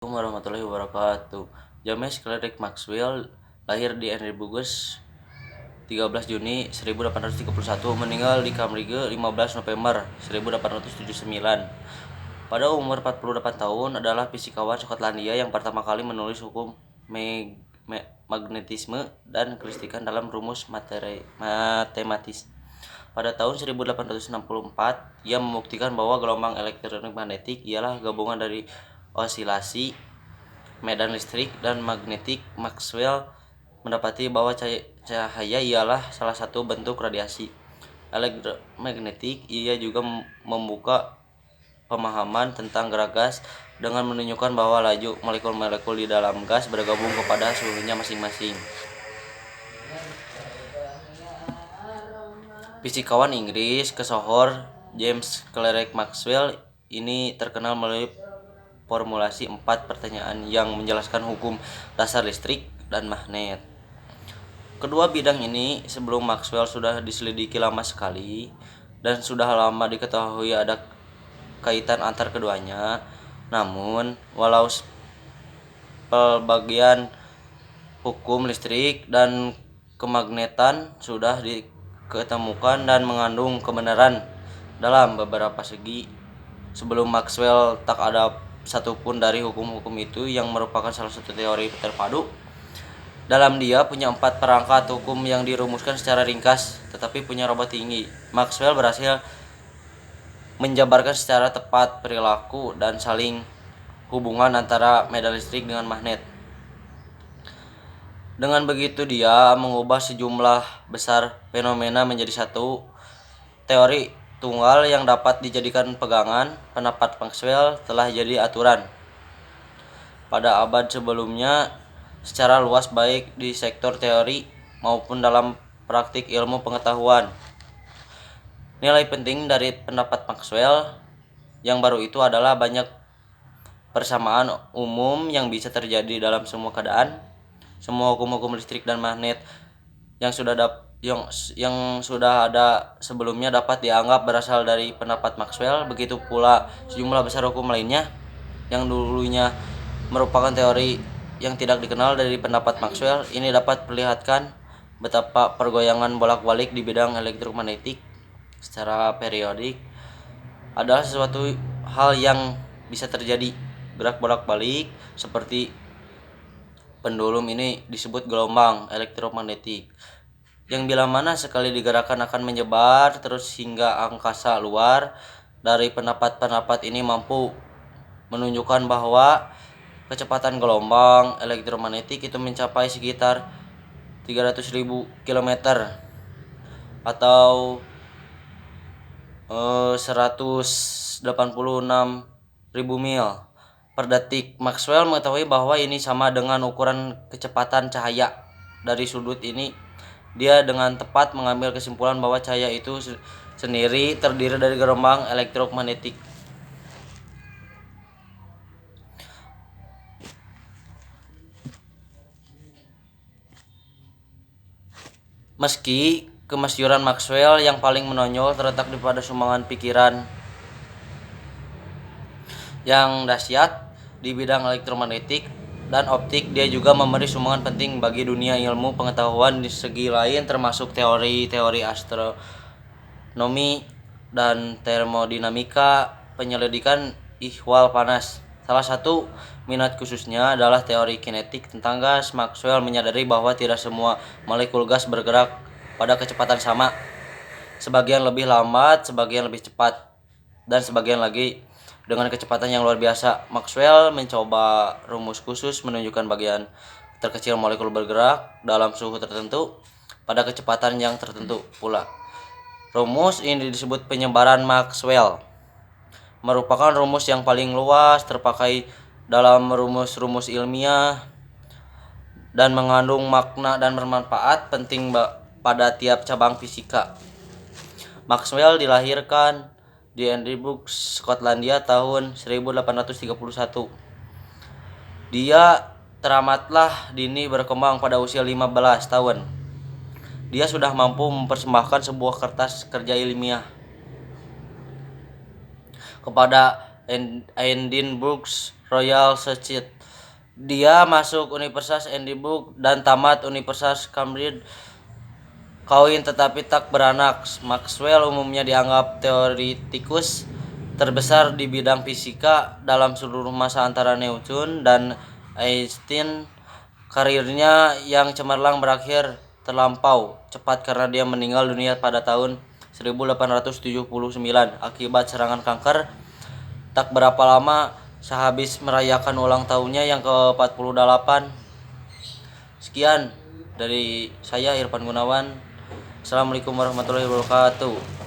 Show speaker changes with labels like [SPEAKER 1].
[SPEAKER 1] Assalamualaikum warahmatullahi wabarakatuh. James Clerk Maxwell lahir di Edinburgh 13 Juni 1831, meninggal di Cambridge 15 November 1879. Pada umur 48 tahun adalah fisikawan Skotlandia yang pertama kali menulis hukum magnetisme dan kelistrikan dalam rumus matematis. Pada tahun 1864, ia membuktikan bahwa gelombang elektromagnetik ialah gabungan dari osilasi medan listrik dan magnetik. Maxwell mendapati bahwa cahaya ialah salah satu bentuk radiasi elektromagnetik. Ia juga membuka pemahaman tentang gerak gas dengan menunjukkan bahwa laju molekul-molekul di dalam gas bergabung kepada suhunya masing-masing. Fisikawan Inggris kesohor James Clerk Maxwell ini terkenal melalui formulasi 4 pertanyaan yang menjelaskan hukum dasar listrik dan magnet. Kedua bidang ini sebelum Maxwell sudah diselidiki lama sekali dan sudah lama diketahui ada kaitan antar keduanya. Namun, walau pelbagian hukum listrik dan kemagnetan sudah diketemukan dan mengandung kebenaran dalam beberapa segi, sebelum Maxwell tak ada satupun dari hukum-hukum itu yang merupakan salah satu teori terpadu. Dalam dia punya 4 perangkat hukum yang dirumuskan secara ringkas tetapi punya robot tinggi. Maxwell berhasil menjabarkan secara tepat perilaku dan saling hubungan antara medan listrik dengan magnet. Dengan begitu dia mengubah sejumlah besar fenomena menjadi satu teori tunggal yang dapat dijadikan pegangan. Pendapat Maxwell telah jadi aturan pada abad sebelumnya secara luas baik di sektor teori maupun dalam praktik ilmu pengetahuan. Nilai penting dari pendapat Maxwell yang baru itu adalah banyak persamaan umum yang bisa terjadi dalam semua keadaan. Semua hukum-hukum listrik dan magnet yang sudah ada sebelumnya dapat dianggap berasal dari pendapat Maxwell. Begitu pula sejumlah besar hukum lainnya yang dulunya merupakan teori yang tidak dikenal dari pendapat Maxwell. Ini dapat perlihatkan betapa pergoyangan bolak-balik di bidang elektromagnetik secara periodik adalah sesuatu hal yang bisa terjadi gerak bolak-balik seperti pendulum. Ini disebut gelombang elektromagnetik yang bila mana sekali digerakkan akan menyebar terus hingga angkasa luar. Dari pendapat ini mampu menunjukkan bahwa kecepatan gelombang elektromagnetik itu mencapai sekitar 300.000 km atau 186.000 mil per detik. Maxwell mengetahui bahwa ini sama dengan ukuran kecepatan cahaya. Dari sudut ini, dia dengan tepat mengambil kesimpulan bahwa cahaya itu sendiri terdiri dari gelombang elektromagnetik. Meski kemasyhuran Maxwell yang paling menonjol terletak pada sumbangan pikiran yang dahsyat di bidang elektromagnetik dan optik, dia juga memberi sumbangan penting bagi dunia ilmu pengetahuan di segi lain, termasuk teori-teori astronomi dan termodinamika, penyelidikan ihwal panas. Salah satu minat khususnya adalah teori kinetik tentang gas. Maxwell menyadari bahwa tidak semua molekul gas bergerak pada kecepatan sama. Sebagian lebih lambat, sebagian lebih cepat, dan sebagian lagi dengan kecepatan yang luar biasa. Maxwell mencoba rumus khusus menunjukkan bagian terkecil molekul bergerak dalam suhu tertentu pada kecepatan yang tertentu pula. Rumus ini disebut penyebaran Maxwell. Merupakan rumus yang paling luas terpakai dalam rumus-rumus ilmiah dan mengandung makna dan bermanfaat penting pada tiap cabang fisika. Maxwell dilahirkan di Edinburgh, Skotlandia tahun 1831. Dia teramatlah dini berkembang pada usia 15 tahun. Dia sudah mampu mempersembahkan sebuah kertas kerja ilmiah kepada Edinburgh Royal Society. Dia masuk Universitas Edinburgh dan tamat Universitas Cambridge. Kawin tetapi tak beranak. Maxwell umumnya dianggap teoretikus terbesar di bidang fisika dalam seluruh masa antara Newton dan Einstein. Karirnya yang cemerlang berakhir terlampau cepat karena dia meninggal dunia pada tahun 1879 akibat serangan kanker. Tak berapa lama sehabis merayakan ulang tahunnya yang ke-48. Sekian dari saya Irfan Gunawan. Assalamualaikum warahmatullahi wabarakatuh.